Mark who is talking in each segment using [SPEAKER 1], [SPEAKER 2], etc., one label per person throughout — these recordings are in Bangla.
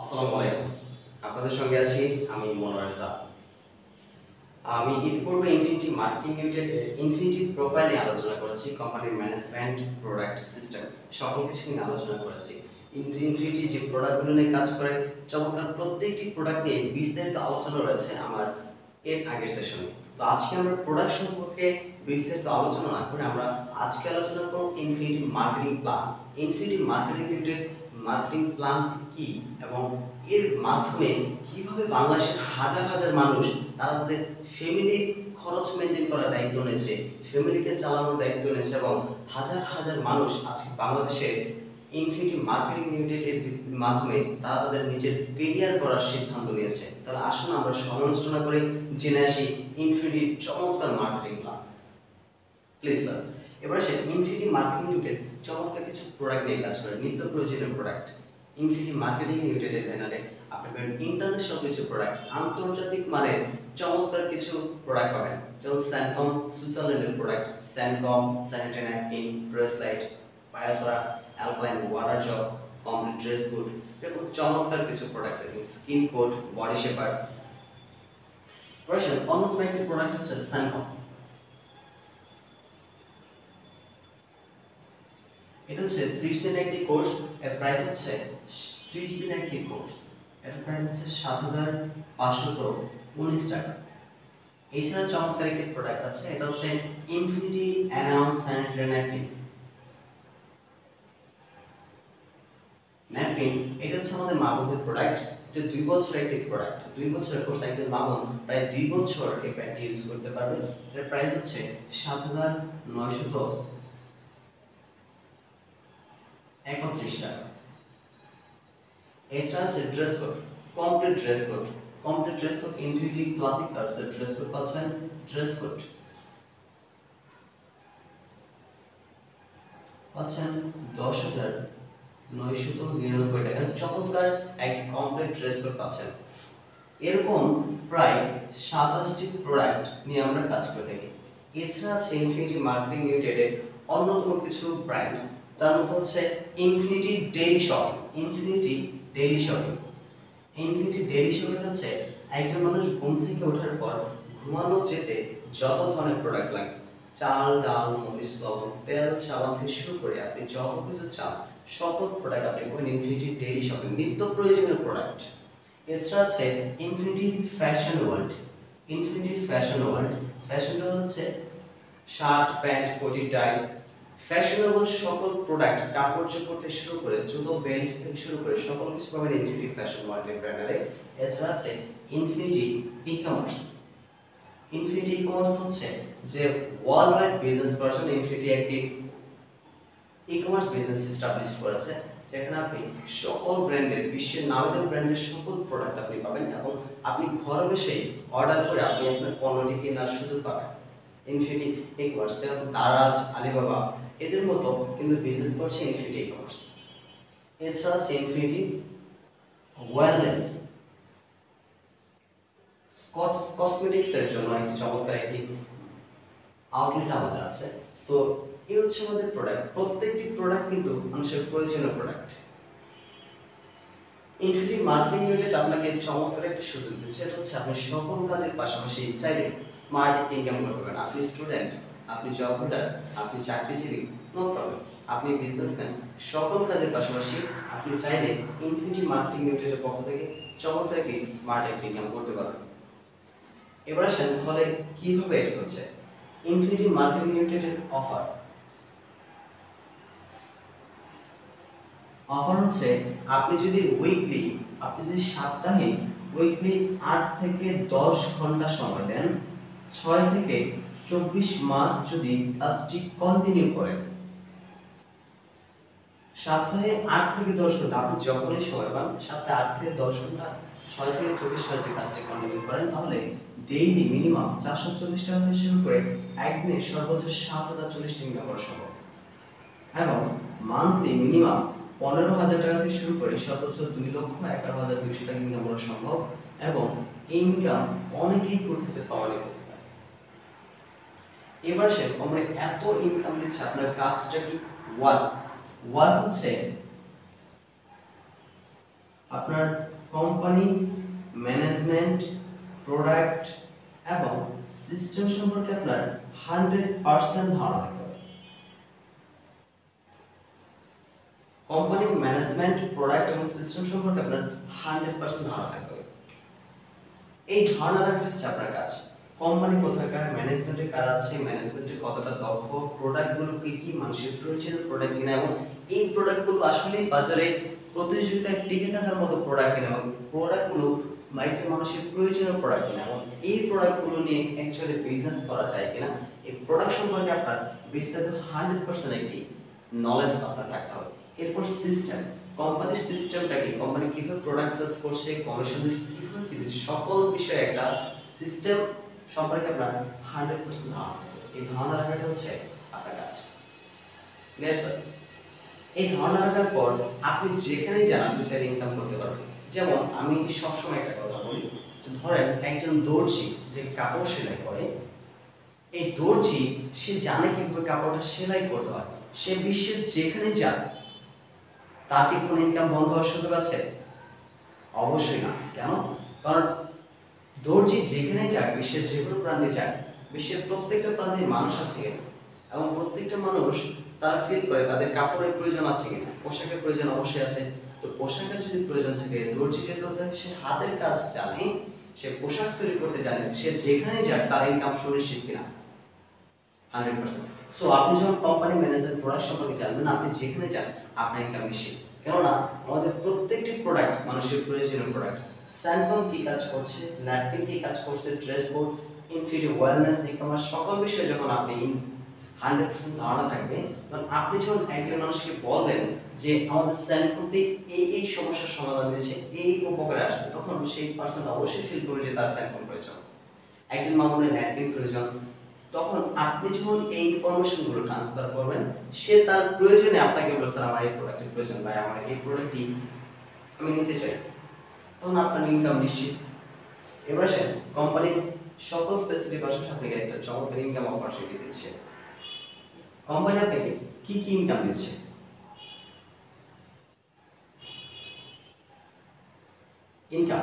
[SPEAKER 1] আসসালামু আলাইকুম। আপনাদের সঙ্গে আছি আমি মনোয়ার রেজা। আমি ইতিপূর্বে infinity marketing limited infinity profile নিয়ে আলোচনা করেছি, কোম্পানির ম্যানেজমেন্ট, প্রোডাক্ট, সিস্টেম সকল কিছু নিয়ে আলোচনা করেছি। ইনফিনিটি যে প্রোডাক্টগুলো নিয়ে কাজ করে চমৎকার প্রত্যেকটি প্রোডাক্ট নিয়ে বিস্তারিত আলোচনা রয়েছে আমার এর আগের সেশনে। তো আজকে আমরা প্রোডাক্ট সম্পর্কে বিস্তারিত আলোচনা না করে আমরা আজকে আলোচনা করব infinity marketing plan. Infinity marketing limited marketing plan কি এবং এর মাধ্যমে কিভাবে বাংলাদেশের হাজার হাজার মানুষ তারা তাদের ফ্যামিলির খরচ মেনটেন করার দায়িত্ব নিয়েছে, ফ্যামিলিকে চালানোর দায়িত্ব নিয়েছে এবং হাজার হাজার মানুষ আজকে বাংলাদেশে ইনফিনিটি মার্কেটিং লিমিটেডের মাধ্যমে তারা তাদের নিজের কেরিয়ার করার সিদ্ধান্ত নিয়েছে। তাহলে আসুন আমরা সমালোচনা করে জেনে আসি ইনফিনিটির চমৎকার মার্কেটিং প্ল্যান। Please sir. এবার আসেন ইনফিনিটি মার্কেটিং লিমিটেড চমৎকার কিছু প্রোডাক্ট নিয়ে কাজ করে, নিত্য প্রয়োজনীয় প্রোডাক্ট। ইনফিনিটি মার্কেটিং লিমিটেডের ব্যানারে আপনি পাবেন ইন্টারন্যাশনাল কিছু প্রোডাক্ট, আন্তর্জাতিক মানের চমৎকার কিছু প্রোডাক্ট পাবেন, যেমন স্যানকম সুইজারল্যান্ডের product, Sancom sanitary napkin, dress light, পায়াসরা, alpine water jug, complete dress code, এরকম চমৎকার কিছু প্রোডাক্ট আছে, স্কিন কোড, বডি শেপার। অন্যতম একটি প্রোডাক্ট হচ্ছে স্যানকম। এটা হচ্ছে 30 দিনের একটি কোর্স, এর প্রাইস হচ্ছে 30 দিনের একটি কোর্স, এর প্রাইস হচ্ছে 7519 টাকা। এছাড়া চমৎকার একটি প্রোডাক্ট আছে, এটা হচ্ছে infinity announce sanitary napkin. Napkin এটা হচ্ছে আমাদের মা বোনদের প্রোডাক্ট, এটা 2 বছরের একটি প্রোডাক্ট, 2 বছরের কোর্স একজন মা বোন প্রায় 2 বছর এই প্যাডটি ইউজ করতে পারবে। এর প্রাইস হচ্ছে 7931 টাকা। এছাড়া আছে dress code, complete dress code, complete dress code infinity classic কার্সের ড্রেস কোড পাচ্ছেন, ড্রেস কোড পাচ্ছেন 10,999 টাকা। চমৎকার এক কমপ্লিট ড্রেস কোড পাচ্ছেন। এরকম প্রায় 27টি প্রোডাক্ট নিয়ে আমরা কাজ করে থাকি। এছাড়া আছে ইনফিনিটি মার্কেটিং লিমিটেডের অন্যতম কিছু ব্র্যান্ড, তার মধ্যে হচ্ছে infinity daily shopping. Infinity daily shopping, infinity daily shopping হচ্ছে একজন মানুষ ঘুম থেকে ওঠার পর ঘুমানো যেতে যত ধরনের প্রোডাক্ট লাগে, চাল ডাল মরিচ লবণ তেল সাবান থেকে শুরু করে আপনি যত কিছু চান সকল প্রোডাক্ট আপনি পাবেন ইনফিনিটি ডেইলি শপিং, নিত্য প্রয়োজনীয় প্রোডাক্ট। এছাড়া আছে infinity fashion world. Infinity fashion world, fashion world হচ্ছে শার্ট প্যান্ট কোটি টাই ফ্যাশনেবল সকল প্রোডাক্ট, কাপড় চোপড় থেকে শুরু করে জুতো বেল্ট থেকে শুরু করে সকল কিছু পাবেন ইনফিনিটি ফ্যাশন ওয়ার্ল্ডের ব্র্যান্ডে। এছাড়া আছে infinity e commerce. Infinity e commerce হচ্ছে যে ওয়ার্ল্ড ওয়াইড বিজনেস করার জন্য ইনফিনিটি একটি ই কমার্স বিজনেস এস্টাবলিশ করেছে, যেখানে আপনি সকল ব্র্যান্ডের, বিশ্বের নামী ব্র্যান্ডের সকল প্রোডাক্ট আপনি পাবেন এবং আপনি ঘরে বসেই অর্ডার করে আপনি আপনার পণ্যটি কেনার সুযোগ পাবেন। ইনফিনিটি ই কমার্স, যেমন দারাজ, আলিবাবা এদের মতো কিন্তু বিজনেস করছে ইনফিনিটি ই কমার্স। এছাড়া আছে ইনফিনিটি ওয়েলনেস, কসমেটিক্স এর জন্য একটি চমৎকার একটি আউটলেট আমাদের আছে। তো এই হচ্ছে আমাদের প্রোডাক্ট, প্রত্যেকটি প্রোডাক্ট কিন্তু মানুষের প্রয়োজনীয় প্রোডাক্ট। ইনফিনিটি মার্কেটিং লিমিটেড আপনাকে চমৎকার একটি সুযোগ দিচ্ছে, এটা হচ্ছে আপনি সকল কাজের পাশাপাশি চাইলে স্মার্ট ইনকাম করতে পারেন। আপনি স্টুডেন্ট, আপনি জব হোল্ডার, আপনি চাকরিজীবী, নো প্রবলেম, আপনি বিজনেসম্যান, সকল কাজের পাশাপাশি আপনি চাইলে ইনফিনিটি মার্কেটিং লিমিটেডের পক্ষ থেকে চমৎকার একটি স্মার্ট ইনকাম করতে পারবেন। এবার আসেন তাহলে কিভাবে এটা হচ্ছে ইনফিনিটি মার্কেটিং লিমিটেডের অফার। অফার হচ্ছে আপনি যদি উইকলি, আপনি যদি সাপ্তাহিক উইকলি 8 থেকে 10 ঘন্টা সময় দেন, 6 থেকে 24 মাস যদি কাজটি কন্টিনিউ করেন, সপ্তাহে 8 থেকে 10 ঘন্টা আপনি যখনই সময় পান, সপ্তাহে 8 থেকে 10 ঘন্টা 6 থেকে 24 মাস যদি কাজটি কন্টিনিউ করেন, তাহলে ডেইলি মিনিমাম 440 টাকা থেকে শুরু করে একদিনে সর্বোচ্চ 7040 টাকা ইনকাম করা সম্ভব এবং মান্থলি মিনিমাম 15,000 টাকা থেকে শুরু করে সর্বোচ্চ 2,11,200 টাকা ইনকাম করা সম্ভব এবং ইনকাম অনেকেই করতেছে প্রমাণিত। এবার সে আমরা এত ইনকাম দিচ্ছে, আপনার কাজটা কি? ওয়ার্ক হচ্ছে আপনার কোম্পানি, ম্যানেজমেন্ট, প্রোডাক্ট এবং সিস্টেম সম্পর্কে আপনার 100% ধারণা থাকতে হবে। কোম্পানি, ম্যানেজমেন্ট, প্রোডাক্ট এবং সিস্টেম সম্পর্কে আপনার 100% ধারণা থাকতে হবে। এই ধারণা রাখা হচ্ছে আপনার কাজ। কোম্পানি কোথাকার, ম্যানেজমেন্টের কারা আছে, ম্যানেজমেন্টের কতটা দক্ষ, প্রোডাক্টগুলো কি কি, মানুষের প্রয়োজনীয় প্রোডাক্ট কিনা এবং এই প্রোডাক্টগুলো আসলে বাজারে প্রতিযোগিতায় টিকে থাকার মতো প্রোডাক্ট কিনা এবং প্রোডাক্টগুলো মানুষের প্রয়োজনীয় প্রোডাক্ট কিনা এবং এই প্রোডাক্টগুলো নিয়ে অ্যাকচুয়ালি বিজনেস করা যায় কিনা, এই প্রোডাক্ট সম্পর্কে আপনার বিস্তারিত 100% একটি নলেজ আপনার থাকতে হবে। এরপর সিস্টেম, কোম্পানির সিস্টেমটা কি, কোম্পানি কিভাবে প্রোডাক্ট সেলস করছে, কমিশন কিভাবে কি দিচ্ছে, সকল বিষয়ে একটা সিস্টেম সম্পর্কে আপনার 100% ধারণা থাকবে। এই ধারণা রাখাটা হচ্ছে আপনার কাজ। Clear sir? এই ধারণা রাখার পর আপনি যেখানেই যান আপনি চাইলে ইনকাম করতে পারবেন। যেমন আমি সবসময় একটা কথা বলি যে ধরেন একজন দর্জি যে কাপড় সেলাই করে, এই দর্জি সে জানে কিভাবে কাপড়টা সেলাই করতে হয়। সে বিশ্বের যেখানে যান তার কি কোনো ইনকাম বন্ধ হওয়ার সুযোগ আছে? অবশ্যই না। কেন? কারণ দর্জি যেখানে যায়, বিশ্বের যে কোনো প্রান্তে যায়, বিশ্বের প্রত্যেকটা প্রান্তে মানুষ আছে এবং প্রত্যেকটা মানুষ তারা ফিল করে তাদের কাপড়ের প্রয়োজন আছে কিনা, পোশাকের প্রয়োজন অবশ্যই আছে। তো পোশাকের যদি প্রয়োজন থাকে, দর্জি যেহেতু সে হাতের কাজ জানে, সে পোশাক তৈরি করতে জানে, সে যেখানে যায় তার ইনকাম সুনিশ্চিত কিনা? 100%। সো আপনি যখন কোম্পানি, ম্যানেজার, প্রোডাক্ট সম্পর্কে জানবেন, আপনি যেখানে যান আপনার ইনকাম নিশ্চিত। কেননা আমাদের প্রত্যেকটি প্রোডাক্ট মানুষের প্রয়োজনীয় প্রোডাক্ট। স্যানকম কি কাজ করছে, ন্যাপকিন কি কাজ করছে, ড্রেস কোড, ইনফিডি, ওয়েলনেস, ই-কমার্স সকল বিষয়ে যখন আপনি 100% ধারণা থাকবে, তখন আপনি যখন একজন মানুষকে বলবেন যে আমাদের স্যানকমটি এই সমস্যার সমাধান দিয়েছে, এই উপকারে আসছে, তখন সেই পার্সন অবশ্যই ফিল করবে যে তার স্যানকম প্রয়োজন। একজন মামুনের ন্যাপকিন প্রয়োজন, তখন আপনি যখন এই ইনফরমেশন গুলো ট্রান্সফার করবেন, সে তার প্রয়োজনে আপনাকে বলবে স্যার আমার এই প্রোডাক্টের প্রয়োজন, ভাই আমার এই প্রোডাক্টটি আমি নিতে চাই, তখন আপনার ইনকাম নিশ্চিত। এবার আসেন কোম্পানি সকল ফ্যাসিলিটি পাশাপাশি আপনাকে একটা চমৎকার ইনকাম অপরচুনিটি দিচ্ছে। কোম্পানি আপনাকে কি কি ইনকাম দিচ্ছে? ইনকাম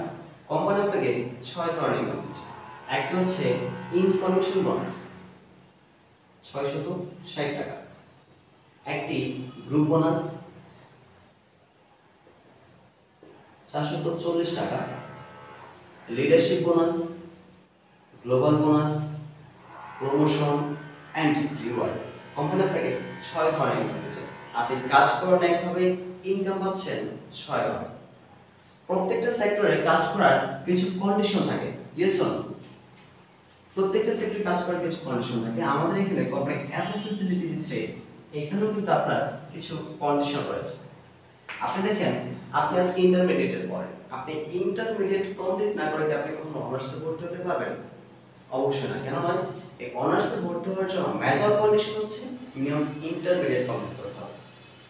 [SPEAKER 1] কোম্পানি আপনাকে 6 ধরনের ইনকাম দিচ্ছে। একটা হচ্ছে ইনফরমেশন বোনাস 660 টাকা, একটি গ্রুপ বোনাস 440 টাকা, leadership bonus, global bonus, promotion and reward. Company আপনাকে 6 ধরনের ইনকাম দিচ্ছে। আপনি কাজ করেন একভাবে, ইনকাম পাচ্ছেন 6 ভাবে। প্রত্যেকটা সেক্টরে কাজ করার কিছু কন্ডিশন থাকে। Yes or no? প্রত্যেকটা সেক্টরে কাজ করার কিছু কন্ডিশন থাকে। আমাদের এখানে কোম্পানি এত ফ্যাসিলিটি দিচ্ছে, এখানেও কিন্তু আপনার কিছু কন্ডিশন রয়েছে। আপনি দেখেন, আপনি আজকে ইন্টারমিডিয়েটের পরে, আপনি ইন্টারমিডিয়েট কমপ্লিট না করে কি আপনি কখনো অনার্সে ভর্তি হতে পারবেন? অবশ্যই না। কেন নয়? এই অনার্সে ভর্তি হওয়ার জন্য মেজর কন্ডিশন হচ্ছে মিনিমাম ইন্টারমিডিয়েট কমপ্লিট করতে হবে।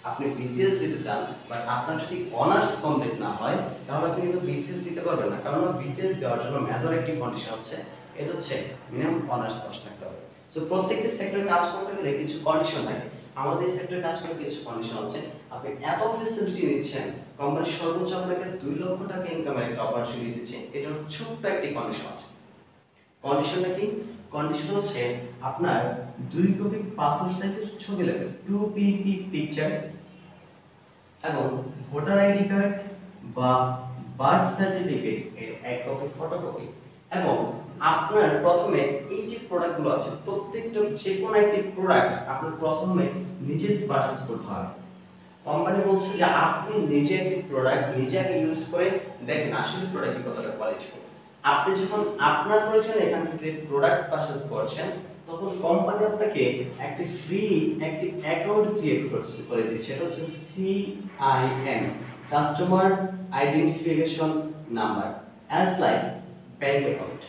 [SPEAKER 1] আপনি বিসিএস দিতে চান, বাট আপনার যদি অনার্স কমপ্লিট না হয় তাহলে আপনি কিন্তু বিসিএস দিতে পারবেন না। কারণ বিসিএস দেওয়ার জন্য মেজর একটি কন্ডিশন হচ্ছে, এটা হচ্ছে মিনিমাম অনার্স পাস থাকতে হবে। সো প্রত্যেকটি সেক্টরে কাজ করতে গেলে কিছু কন্ডিশন থাকে। আমাদের সেক্টরে কাজ করতে কিছু কন্ডিশন আছে। আপনি এত ফ্যাসিলিটি নিচ্ছেন, কোম্পানি সর্বোচ্চ আপনাকে 2 লক্ষ টাকা ইনকামের একটা অপরচুনিটি দিচ্ছে, এটা ছোট্ট একটি কন্ডিশন আছে। কন্ডিশনটা কি? কন্ডিশন হচ্ছে আপনার 2 কপি পাসপোর্ট সাইজের ছবি লাগবে, 2PP পিকচার, এবং ভোটার আইডি কার্ড বা বার্থ সার্টিফিকেট এর 1 কপি ফটোকপি, এবং আপনার প্রথমে এই যে প্রোডাক্টগুলো আছে প্রত্যেকটা যে কোনো একটি প্রোডাক্ট আপনার প্রথমে নিজে পারচেজ করতে হবে। কোম্পানি বলছে যে আপনি নিজে একটি প্রোডাক্ট নিজে আগে ইউজ করে দেখেন আসলে প্রোডাক্টটি কতটা কোয়ালিটিফুল। আপনি যখন আপনার প্রয়োজনে এখান থেকে প্রোডাক্ট পারচেজ করছেন, তখন কোম্পানি আপনাকে একটি ফ্রি একটি অ্যাকাউন্ট ক্রিয়েট করে দিচ্ছে। এটা হচ্ছে CIN, customer identification number, as like bank account.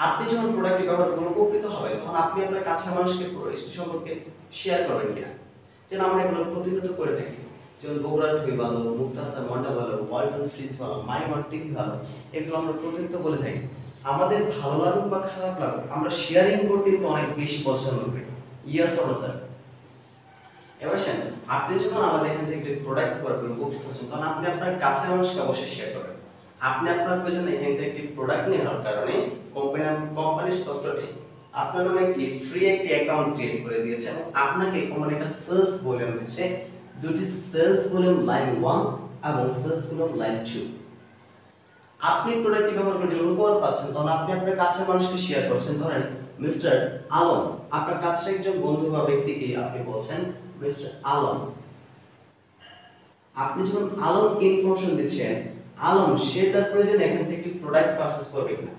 [SPEAKER 1] আপনি যখন প্রোডাক্টটি ব্যবহার করে উপকৃত হবেন, তখন আপনি আপনার কাছের মানুষকে প্রোডাক্টটি সম্পর্কে শেয়ার করবেন কিনা। যেন আমরা এগুলো প্রতিনিয়ত করে থাকি, যেমন বগুড়ার দই ভালো, মুক্তাসা মন্ডা ভালো, ওয়ালটন ফ্রিজ ভালো, মাইমার টিভি ভালো, এগুলো আমরা প্রতিনিয়ত বলে থাকি। আমাদের ভালো লাগুক বা খারাপ লাগুক, আমরা শেয়ারিং করতে কিন্তু অনেক বেশি পছন্দ করি। Yes or sir? এবার আসেন, আপনি যখন আমাদের এখান থেকে একটি প্রোডাক্ট ব্যবহার করে উপকৃত হচ্ছেন, তখন আপনি আপনার কাছের মানুষকে অবশ্যই শেয়ার করবেন। আপনি আপনার প্রয়োজনে এখান থেকে একটি প্রোডাক্ট নেওয়ার কারণে কোম্পানির সফটওয়্যারে আপনার নামে একটি ফ্রি একটি অ্যাকাউন্ট ক্রিয়েট করে দিয়েছে এবং আপনাকে কোম্পানি একটা সেলস ভলিউম দিচ্ছে, দুটি সেলস ভলিউম লাইন 1 এবং সেলস ভলিউম লাইন 2। আপনি প্রোডাক্টটি ব্যবহার করে যখন উপকার পাচ্ছেন, তখন আপনি আপনার কাছের মানুষকে শেয়ার করছেন। ধরেন মিস্টার আলম, আপনার কাছের একজন বন্ধু বা ব্যক্তিকে আপনি বলছেন মিস্টার আলম। আপনি যখন আলম ইনফরমেশন দিচ্ছেন, আলম সে তার প্রয়োজনে এখান থেকে একটি প্রোডাক্ট পারচেজ করবে কিনা,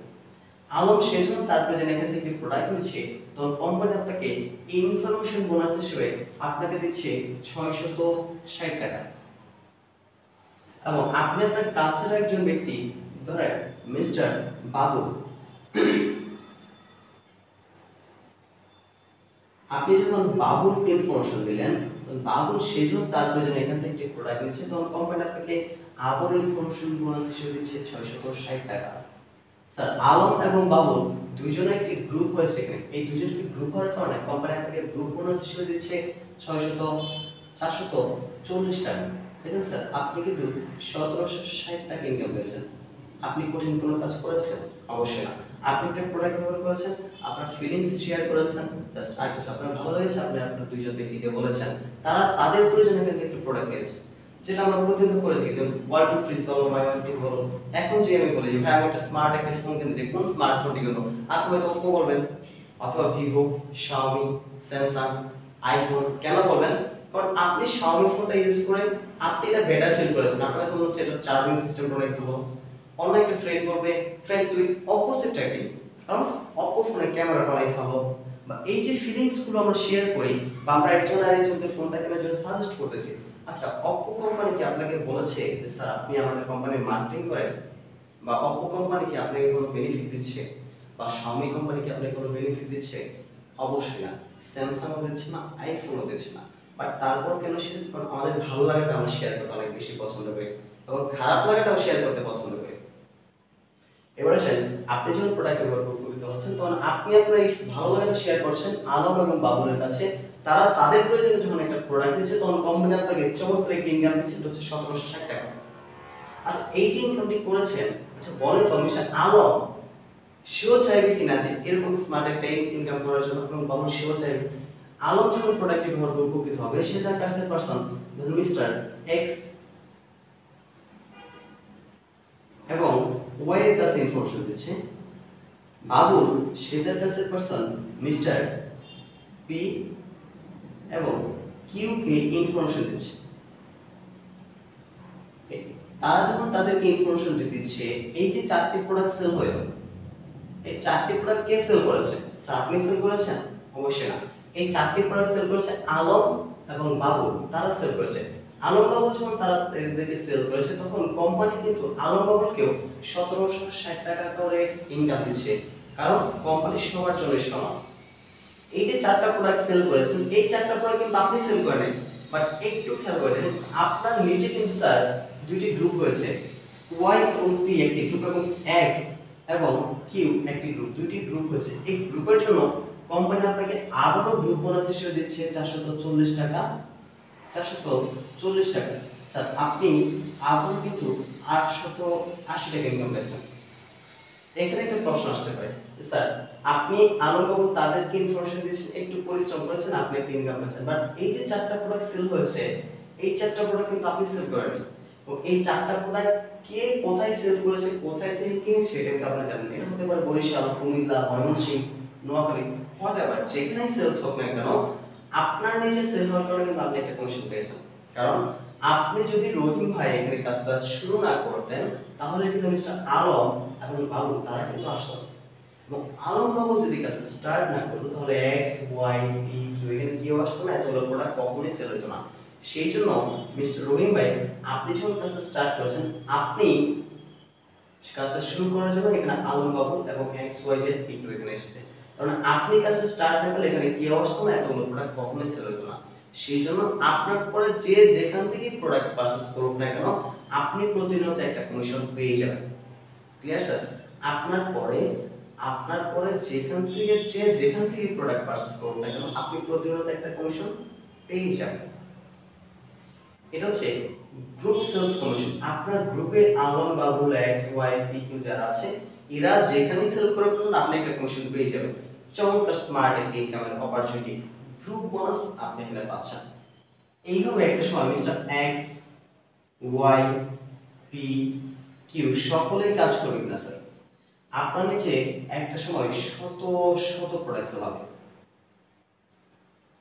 [SPEAKER 1] আলম সে যখন তার প্রয়োজনে এখান থেকে প্রোডাক্ট নিচ্ছে, তখন কোম্পানি আপনাকে ইনফরমেশন বোনাস হিসেবে আপনাকে দিচ্ছে 660 টাকা। এবং আপনি আপনার কাছের একজন ব্যক্তি, ধরেন মিস্টার বাবু, আপনি যখন বাবুর ইনফরমেশন দিলেন, বাবু সেজন্য তার প্রয়োজনে এখান থেকে একটি প্রোডাক্ট নিচ্ছে, তখন কোম্পানি আপনাকে আবার ইনফরমেশন বোনাস হিসেবে দিচ্ছে 660 টাকা। স্যার আলম এবং বাবু দুইজনের একটি গ্রুপ হয়েছে এখানে, এই দুইজনকে গ্রুপ হওয়ার কারণে কোম্পানি আপনাকে গ্রুপ বোনাস হিসেবে দিচ্ছে 440 টাকা। দেখেন স্যার, আপনি কিন্তু 1760 টাকা ইনকাম করেছেন। আপনি কঠিন কোনো কাজ করেছেন? অবশ্যই না। আপনি একটা প্রোডাক্ট ব্যবহার করেছেন, আপনার ফিলিংস শেয়ার করেছেন, জাস্ট আর কিছু আপনার ভালো লেগেছে, আপনি আপনার দুইজন ব্যক্তিকে বলেছেন, তারা তাদের প্রয়োজনে কিন্তু একটা প্রোডাক্ট পেয়েছে। যেটা আমরা প্রতিদিন করে দিই, যেমন ওয়ালটন ফ্রিজ বলো, মাইওয়ালটি বলো। এখন যে আমি বলি যে ভাই আমি একটা স্মার্ট একটা ফোন কিনতে চাই, কোন স্মার্টফোনটি কিনবো? আপনি হয়তো ওপো বলবেন, অথবা ভিভো, শাওমি, স্যামসাং, আইফোন। কেন বলবেন? কারণ আপনি শাওমি ফোনটা ইউজ করে আপনি এটা বেটার ফিল করেছেন, আপনার কাছে মনে হচ্ছে এটা চার্জিং সিস্টেমটা অনেক ভালো। অন্য একটা ফ্রেন্ড বলবে, ফ্রেন্ড তুই অপোজিটটা কি, কারণ অপো ফোনের ক্যামেরাটা অনেক ভালো। বা এই যে ফিলিংস গুলো আমরা শেয়ার করি, বা আমরা একজন আরেকজনকে ফোনটা কেনার জন্য সাজেস্ট করতেছি। আচ্ছা, অপো কোম্পানি কি আপনাকে বলেছে যে স্যার আপনি আমাদের কোম্পানির মার্কেটিং করেন? বা অপো কোম্পানি কি আপনাকে কোনো বেনিফিট দিচ্ছে? বা শাওমি কোম্পানি কি আপনাকে কোনো বেনিফিট দিচ্ছে? অবশ্যই না। স্যামসাংও দিচ্ছে না, আইফোনও দিচ্ছে না। বাট তারপর কেন শেয়ার? কারণ আমাদের ভালো লাগাটা আমরা শেয়ার করতে অনেক বেশি পছন্দ করি এবং খারাপ লাগাটাও শেয়ার করতে পছন্দ করি। এবার আসেন, আপনি যখন প্রোডাক্ট ব্যবহার করে উপকৃত হচ্ছেন, তখন আপনি আপনার এই ভালো লাগাটা শেয়ার করছেন আলম এবং বাবুলের কাছে। তারা তাদের প্রয়োজনে যখন একটা প্রোডাক্ট দিচ্ছে, তখন কোম্পানি আপনাকে চমৎকার একটি ইনকাম দিচ্ছে, এটা হচ্ছে 1760 টাকা। আচ্ছা, এই যে ইনকামটি করেছেন, আচ্ছা বলেন তো মিস্টার আলম সেও চাইবে কিনা যে এরকম স্মার্ট একটা ইনকাম করার জন্য, এবং বাবুল সেও চাইবে। আলম যখন প্রোডাক্টটি ব্যবহার করে উপকৃত হবে, সে তার কাছে পারসন ধরুন মিস্টার এক্স এবং ওয়াই এর কাছে ইনফরমেশন দিচ্ছে, বাবুল সে তার কাছে পারসন মিস্টার পি এবং কিউ কে ইনফরমেশন দিচ্ছে। তারা যখন তাদেরকে ইনফরমেশন দিচ্ছে, এই যে চারটি প্রোডাক্ট সেল হয়ে গেল, এই চারটি প্রোডাক্ট কে সেল করেছে? স্যার আপনি সেল করেছেন? অবশ্যই না। এই চারটি প্রোডাক্ট সেল করেছে আলম এবং বাবুল, তারা সেল করেছে। আলম বাবুল যখন তারা এদেরকে সেল করেছে, তখন কোম্পানি কিন্তু আলম বাবুলকেও 1760 টাকা করে ইনকাম দিচ্ছে, কারণ কোম্পানি সবার জন্য সমান। এই যে চারটা প্রোডাক্ট সেল করেছেন, এই চারটা প্রোডাক্ট কিন্তু আপনি সেল করেন, বাট একটু খেয়াল করেন, আপনার নিচে কিন্তু স্যার দুইটি গ্রুপ হয়েছে, ওয়াই এবং পি একটি গ্রুপ এবং এক্স এবং কিউ একটি গ্রুপ, দুইটি গ্রুপ হয়েছে। এই গ্রুপের জন্য কোম্পানি আপনাকে আবারও গ্রুপ বোনাস হিসেবে দিচ্ছে 440 টাকা। 440 টাকা স্যার, আপনি আবারও কিন্তু 880 টাকা ইনকাম করেছেন। এখানে একটা প্রশ্ন আসতে পারে, স্যার আপনি আলমবাবু তাদেরকে ইনফরমেশন দিয়েছেন, একটু পরিশ্রম করেছেন, আপনি একটা ইনকাম করেছেন, বাট এই যে চারটা প্রোডাক্ট সেল হয়েছে, এই চারটা প্রোডাক্ট কিন্তু আপনি সেল করেননি। তো এই চারটা প্রোডাক্ট কে কোথায় সেল করেছে, কোথায় থেকে কিনেছে, এটা কিন্তু আপনি জানেন না। এটা হতে পারে বরিশাল, কুমিল্লা, ময়মনসিংহ, নোয়াখালী, হোয়াটএভার যেখানেই সেলস হোক না কেন, আপনার নিজে সেল হওয়ার কারণে কিন্তু আপনি একটা কমিশন পেয়েছেন। কারণ আপনি যদি রহিম ভাই এখানে কাজটা শুরু না করতেন, তাহলে কিন্তু মিস্টার আলম এবং বাবু তারা কিন্তু আসতো না। এবং আলম বাবু যদি কাজটা স্টার্ট না করতো, তাহলে এক্স ওয়াই পি কিউ এখানে কেউ আসতো না, এতগুলো প্রোডাক্ট কখনোই সেল হতো না। সেই জন্য মিস্টার রহিম ভাই, আপনি যখন কাজটা স্টার্ট করেছেন, আপনি কাজটা শুরু করার জন্য এখানে আলম বাবু এবং X Y Z P Q এখানে এসেছে। কারণ আপনি কাজটা স্টার্ট না করলে এখানে কেউ আসতো না, এতগুলো প্রোডাক্ট কখনোই সেল হতো না। সেই জন্য আপনার পরে যে যেখান থেকে প্রোডাক্ট পারচেজ করুক না কেন, আপনি প্রতিনিয়ত একটা কমিশন পেয়ে যাবেন। Clear sir? আপনার পরে যেখান থেকে যে যেখান থেকে প্রোডাক্ট পারচেজ করুক না কেন, আপনি প্রতিনিয়ত একটা কমিশন পেয়ে যাবেন। এটা হচ্ছে গ্রুপ সেলস কমিশন। আপনার গ্রুপে Alam, Babul, X, Y, P, Q যারা আছে এরা যেখানে সেল করে করুন আপনি একটা কমিশন পেয়ে যাবেন। চমৎকার স্মার্ট একটা ইনকামের অপরচুনিটি, গ্রুপ বোনাস আপনি এখানে পাচ্ছেন। এইভাবে একটা সময় mister X, Y, P, Q সকলেই কাজ করবেন না স্যার। আপনার নিচে একটা সময় শত শত প্রোডাক্ট সেল হবে।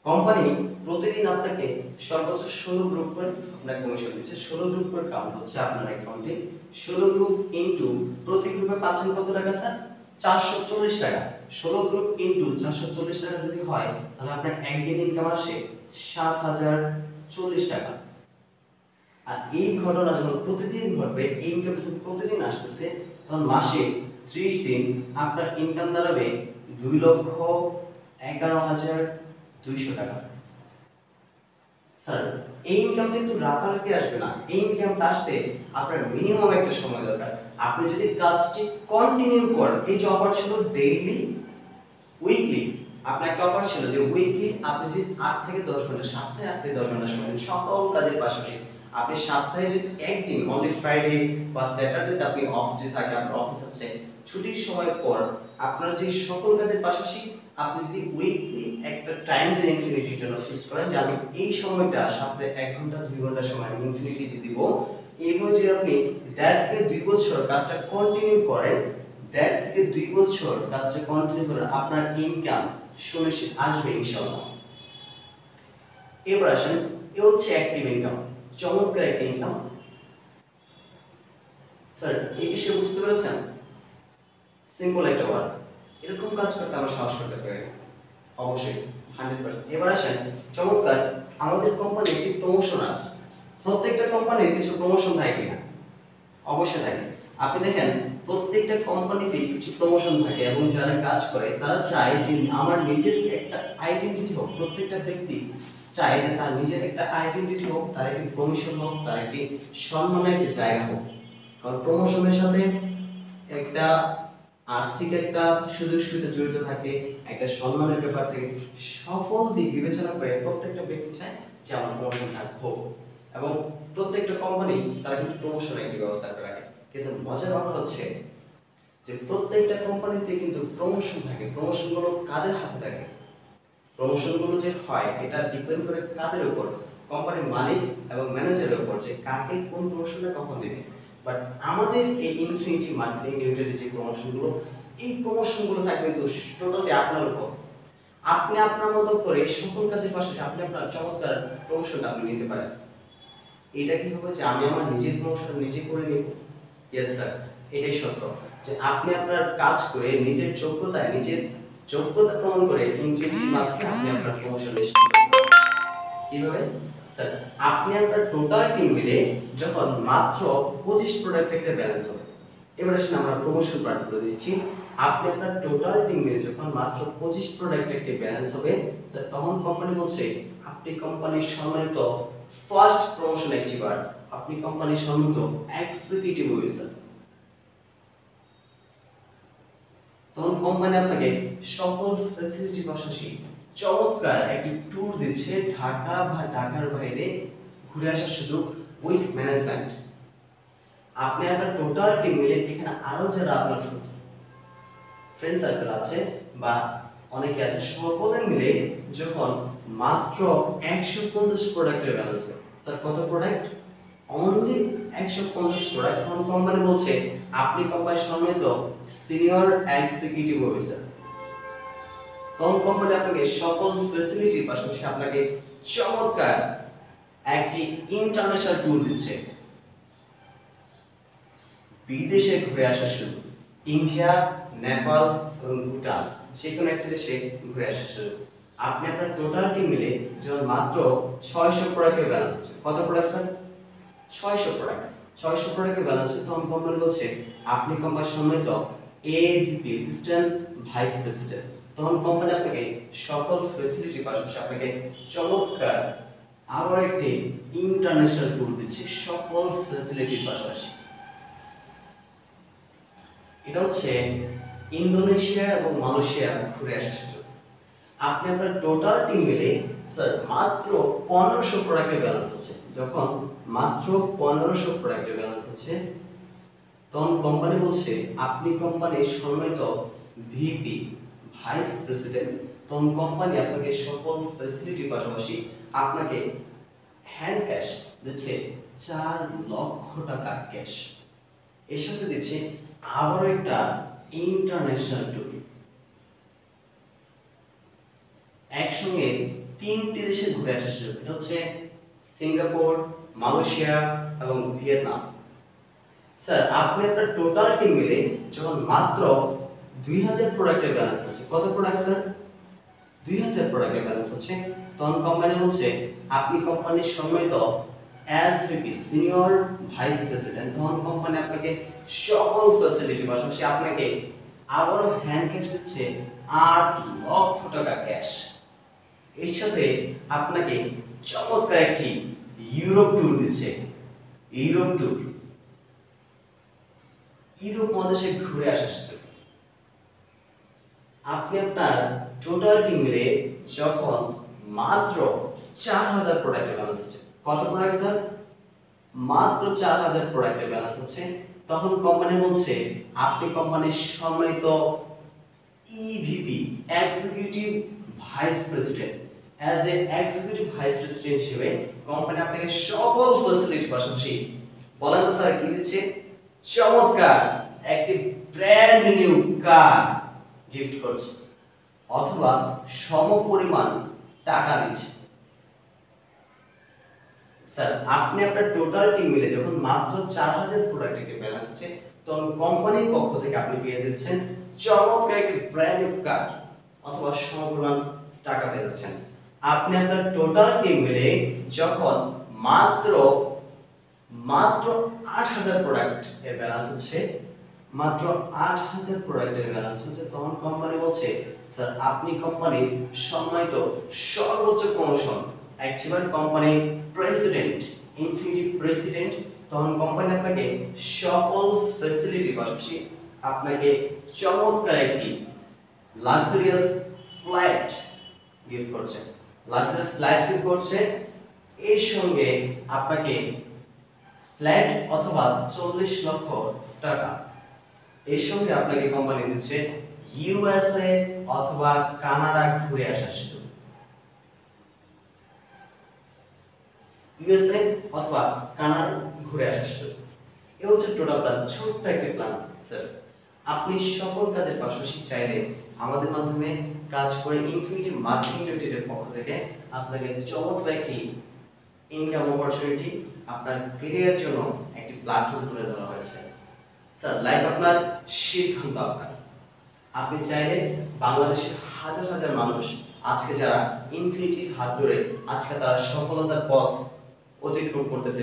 [SPEAKER 1] কোম্পানি প্রতিদিন আপনাকে সর্বোচ্চ 16 গ্রুপ করে আপনার কমিশন দিচ্ছে। 16 গ্রুপ করে কাউন্ট হচ্ছে আপনার অ্যাকাউন্টে। 16 গ্রুপ ইনটু প্রতি গ্রুপে পাচ্ছেন কত টাকা স্যার? 440 টাকা। 16 গ্রুপ ইনটু 440 টাকা যদি হয় তাহলে আপনার একদিন ইনকাম আসে 7040 টাকা। আর এই ঘটনা যখন প্রতিদিন ঘটবে, এই ইনকাম যখন প্রতিদিন আসতেছে, তখন মাসে 30 দিন আপনার ইনকাম দাঁড়াবে 2,11,200 টাকা। স্যার এই ইনকাম কিন্তু রাতারাতি আসবে না, এই ইনকামটা আসতে আপনার মিনিমাম একটা সময় দরকার। আপনি যদি কাজটি কন্টিনিউ করেন, এই যে অফার ছিল ডেইলি, উইকলি, আপনার একটা অফার ছিল যে উইকলি আপনি যদি 8 থেকে 10 ঘন্টা, সপ্তাহে 8 থেকে 10 ঘন্টা সময় দেন সকল কাজের পাশাপাশি, আপনি সপ্তাহে যদি একদিন অনলি ফ্রাইডে বা স্যাটারডে আপনি অফ যে থাকে, আপনার অফিস আছে, ছুটির সময় পর আপনার যে সকল কাজের পাশাপাশি আপনি যদি উইকলি একটা টাইম যে ইনফিনিটির জন্য ফিক্স করেন যে আমি এই সময়টা সপ্তাহে 1 ঘন্টা 2 ঘন্টা সময় আমি ইনফিনিটি দিয়ে দিব, এইভাবে যদি আপনি 1.5 থেকে 2 বছর কাজটা কন্টিনিউ করেন, 1.5 থেকে 2 বছর কাজটা কন্টিনিউ করেন, আপনার ইনকাম সুনিশ্চিত আসবে ইনশাআল্লাহ। এবার আসেন, এ হচ্ছে অ্যাক্টিভ ইনকাম, চমৎকার একটা ইনকাম। স্যার এই বিষয়ে বুঝতে পেরেছেন? সিম্পল একটা ওয়ার্ড, এরকম কাজ করতে আমরা সাহস করতে পারি অবশ্যই 100%। এবার আসেন, চমৎকার আমাদের কোম্পানির একটি প্রমোশন আছে। প্রত্যেকটা কোম্পানির কিছু প্রমোশন থাকে কিনা? অবশ্যই থাকে। আপনি দেখেন প্রত্যেকটা কোম্পানিতে কিছু প্রমোশন থাকে এবং যারা কাজ করে তারা চায় যে আমার নিজের একটা আইডেন্টিটি হোক। প্রত্যেকটা ব্যক্তি চায় যে তার নিজের একটা আইডেন্টিটি হোক, তার একটি প্রমোশন হোক, তার একটি সম্মানের একটা জায়গা হোক। কারণ প্রমোশনের সাথে একটা আর্থিক একটা সুযোগ সুবিধা জড়িত থাকে, একটা সম্মানের ব্যাপার থাকে। সকল দিক বিবেচনা করে প্রত্যেকটা ব্যক্তি চায় যে আমার প্রমোশন হোক, এবং প্রত্যেকটা কোম্পানি তারা কিন্তু প্রমোশনের একটি ব্যবস্থা করে রাখে। কিন্তু মজার ব্যাপার হচ্ছে যে প্রত্যেকটা কোম্পানিতে কিন্তু প্রমোশন থাকে, প্রমোশন গুলো কাদের হাতে থাকে? প্রমোশন গুলো যে হয় এটা ডিপেন্ড করে কাদের উপর? কোম্পানির মালিক এবং ম্যানেজারের উপর, যে কাকে কোন প্রমোশনটা কখন দিবে। বাট আমাদের এই ইনফিনিটি মার্কেটিং লিমিটেডের যে প্রমোশন গুলো, এই প্রমোশন গুলো থাকবে কিন্তু টোটালি আপনার উপর। আপনি আপনার মতো করে সকল কাজের পাশাপাশি আপনি আপনার চমৎকার প্রমোশনটা আপনি নিতে পারেন। এটা কি হবে যে আমি আমার নিজের প্রমোশন নিজে করে নেব? ইয়েস স্যার, এটাই সত্য যে আপনি আপনার কাজ করে নিজের যোগ্যতা প্রমাণ করে ইনফিনিটির মাধ্যমে আপনি আপনার প্রমোশন নিশ্চিত করবেন। কিভাবে? স্যার আপনি আপনার টোটাল টিম মিলে যখন মাত্র 25 প্রোডাক্ট একটা ব্যালেন্স হবে। এবার আসলে আমরা প্রমোশন পার্ট করে দিচ্ছি। আপনি আপনার টোটাল টিম মিলে যখন মাত্র 25 প্রোডাক্ট একটা ব্যালেন্স হবে, স্যার তখন কোম্পানি বলছে আপনি কোম্পানির সম্মানিত ফার্স্ট প্রমোশন অ্যাচিভার, আপনি কোম্পানির সম্মানিত এক্সিকিউটিভ অফিসার। তখন কোম্পানি আপনাকে সকল ফ্যাসিলিটি পাশাপাশি চমৎকার একটি ট্যুর দিচ্ছে ঢাকা বা ঢাকার বাইরে ঘুরে আসার সুযোগ উইথ ম্যানেজমেন্ট। আপনি আপনার টোটাল টিম মিলে এখানে আরো যারা আপনার ফ্রেন্ড সার্কেল আছে বা অনেকে আছে, সকলে মিলে যখন মাত্র 150 প্রোডাক্টের ব্যালেন্স হবে। স্যার কত প্রোডাক্ট? Only 150 product. তখন কোম্পানি বলছে আপনি কোম্পানির সম্মানিত সিনিয়র এক্সিকিউটিভ অফিসার। তখন কোম্পানি আপনাকে সকল ফ্যাসিলিটির পাশাপাশি আপনাকে চমৎকার একটি ইন্টারন্যাশনাল ট্যুর দিচ্ছে, বিদেশে ঘুরে আসার সুযোগ। ইন্ডিয়া, নেপাল এবং ভুটান যে কোনো একটা দেশে ঘুরে আসার সুযোগ। আপনি আপনার টোটাল টিম মিলে যখন মাত্র 600 প্রোডাক্টের ব্যালেন্স আছে। কত প্রোডাক্ট স্যার? 600 প্রোডাক্ট। 600 প্রোডাক্টের ব্যালেন্স আছে। তখন কোম্পানি বলছে আপনি কোম্পানির সম্মানিত এভিপি, অ্যাসিস্ট্যান্ট ভাইস প্রেসিডেন্ট। তখন কোম্পানি আপনাকে সকল ফ্যাসিলিটি পাশাপাশি আপনাকে চমৎকার আবার একটি ইন্টারন্যাশনাল ট্যুর দিচ্ছে সকল ফ্যাসিলিটির পাশাপাশি। এটা হচ্ছে ইন্দোনেশিয়া এবং মালয়েশিয়া ঘুরে আসার সুযোগ। আপনি আপনার টোটাল টিম মিলে স্যার মাত্র 1500 প্রোডাক্টের ব্যালেন্স হচ্ছে, যখন মাত্র 1500 প্রোডাক্টের ব্যালেন্স হচ্ছে তখন কোম্পানি বলছে আপনি কোম্পানির সম্মানিত ভিপি ভাইস প্রেসিডেন্ট, তখন কোম্পানি আপনাকে সকল ফ্যাসিলিটির পাশাপাশি আপনাকে হ্যান্ড ক্যাশ দিচ্ছে 4 লক্ষ টাকা ক্যাশ, এর সাথে দিচ্ছে আবারও একটা ইন্টারন্যাশনাল ট্যুর। একসঙ্গে 3টি দেশে ঘুরে আসার সুযোগ, এটা হচ্ছে সিঙ্গাপুর, মালয়েশিয়া এবং ভিয়েতনাম। স্যার আপনি আপনার টোটাল টিম মিলে যখন মাত্র 2000 প্রোডাক্টের ব্যালেন্স হচ্ছে, কত প্রোডাক্ট স্যার? 2000 প্রোডাক্টের ব্যালেন্স হচ্ছে, তখন কোম্পানি বলছে আপনি কোম্পানির সম্মানিত as VP senior vice president, তখন কোম্পানি আপনাকে সকল ফ্যাসিলিটি পাশাপাশি আপনাকে আবারও হ্যান্ড ক্যাশ দিচ্ছে 8 লক্ষ টাকা ক্যাশ, এর সাথে আপনাকে চমৎকার একটি ইউরোপ ট্যুর দিচ্ছে। ইউরোপ ট্যুর, ইউরোপ মহাদেশে ঘুরে আসার সুযোগ। আপনি আপনার টোটাল টিম মিলে যখন মাত্র 4000 প্রোডাক্টের ব্যালেন্স হচ্ছে, কত প্রোডাক্ট স্যার? মাত্র 4000 প্রোডাক্টের ব্যালেন্স হচ্ছে, তখন কোম্পানি বলছে আপনি কোম্পানির সম্মানিত EVP executive vice president, as a executive vice president হিসেবে কোম্পানি আপনাকে সকল ফ্যাসিলিটি পাশাপাশি বলেন তো স্যার কি দিচ্ছে? চমৎকার একটি ব্র্যান্ড নিউ কার গিফট করছে অথবা সমপরিমাণ টাকা দিচ্ছে। স্যার আপনি আপনার টোটাল টিম মিলে যখন মাত্র 4000 প্রোডাক্টের ব্যালেন্স আছে, তখন কোম্পানির পক্ষ থেকে আপনি পেয়ে যাচ্ছেন চমৎকার একটি ব্র্যান্ড নিউ কার অথবা সমপরিমাণ টাকা পেয়ে যাচ্ছেন। আপনি আপনার টোটাল টিম মিলে যখন মাত্র 8000 প্রোডাক্ট এর ব্যালেন্স আছে, মাত্র 8000 প্রোডাক্টের ব্যালেন্স আছে, তখন কোম্পানি বলছে স্যার আপনি কোম্পানির সম্মানিত সর্বোচ্চ promotion achiever company president, infinity president, তখন কোম্পানি আপনাকে সকল ফ্যাসিলিটি পাশাপাশি আপনাকে চমৎকার একটি লাক্সারিয়াস ফ্লাইট গিফট করছে। লাক্সারিয়াস ফ্লাইট গিফট করছে, এর সঙ্গে আপনাকে ফ্ল্যাট অথবা 40 লক্ষ টাকা, এর সঙ্গে আপনাকে কোম্পানি দিচ্ছে ইউএসএ অথবা কানাডা ঘুরে আসার সুযোগ। ইউএসএ অথবা কানাডা ঘুরে আসার সুযোগ, এই হচ্ছে টোটাল প্ল্যান, ছোট্ট একটা প্ল্যান স্যার। আপনি সকল কাজের পাশাপাশি চাইলে আমাদের মাধ্যমে কাজ করে ইনফিনিটি মার্কেটিং লিমিটেডের পক্ষ থেকে আপনাকে চমৎকার একটি ইনকাম অপরচুনিটি, আপনার ক্যারিয়ারের জন্য একটি প্ল্যাটফর্ম তুলে ধরা হয়েছে। স্যার লাইফ আপনার, সিদ্ধান্ত আপনার। আপনি চাইলে বাংলাদেশের হাজার হাজার মানুষ আজকে যারা ইনফিনিটির হাত ধরে আজকে তারা সফলতার পথ অতিক্রম করতেছে,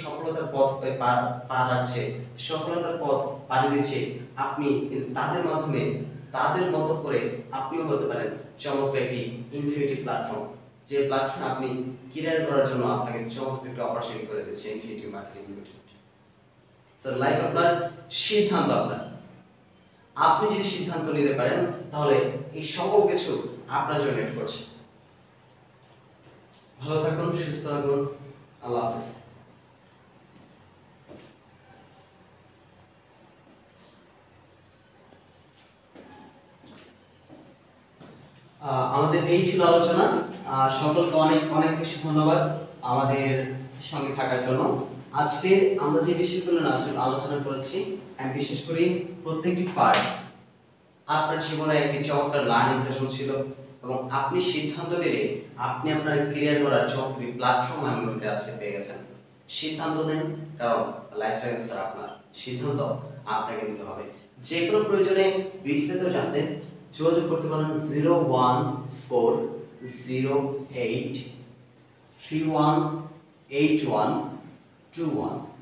[SPEAKER 1] সফলতার পথ পা রাখছে, সফলতার পথ পাড়ি দিচ্ছে, আপনি তাদের মাধ্যমে তাদের মতো করে আপনিও হতে পারেন চমৎকার একটি ইনফিনিটি প্ল্যাটফর্ম, যে প্ল্যাটফর্ম আপনি ক্যারিয়ার করার জন্য আপনাকে চমৎকার একটা অপরচুনিটি করে দিচ্ছে infinity marketing limited. Sir life আপনার, সিদ্ধান্ত আপনার। আপনি যদি সিদ্ধান্ত নিতে পারেন তাহলে এই সকল কিছু আপনার জন্য ওয়েট করছে। ভালো থাকুন, সুস্থ থাকুন, আল্লাহ হাফেজ। আমাদের এই ছিল আলোচনা। সকলকে অনেক অনেক বেশি ধন্যবাদ আমাদের সঙ্গে থাকার জন্য। আজকে আমরা যে বিষয়গুলো আলোচনা করেছি, আমি বিশেষ করে প্রত্যেকটি পার্ট আপনার জীবনে একটি চমৎকার লার্নিং সেশন ছিল এবং আপনি সিদ্ধান্ত নিলে আপনি আপনার ক্যারিয়ার করার চমৎকার প্ল্যাটফর্ম আমাদের আজকে পেয়ে গেছেন। সিদ্ধান্ত নেন, কারণ লাইফটাইম স্যার আপনার, সিদ্ধান্ত আপনাকে নিতে হবে। যে কোনো প্রয়োজনে বিস্তারিত জানতে যোগাযোগ করতে পারেন 01408318121।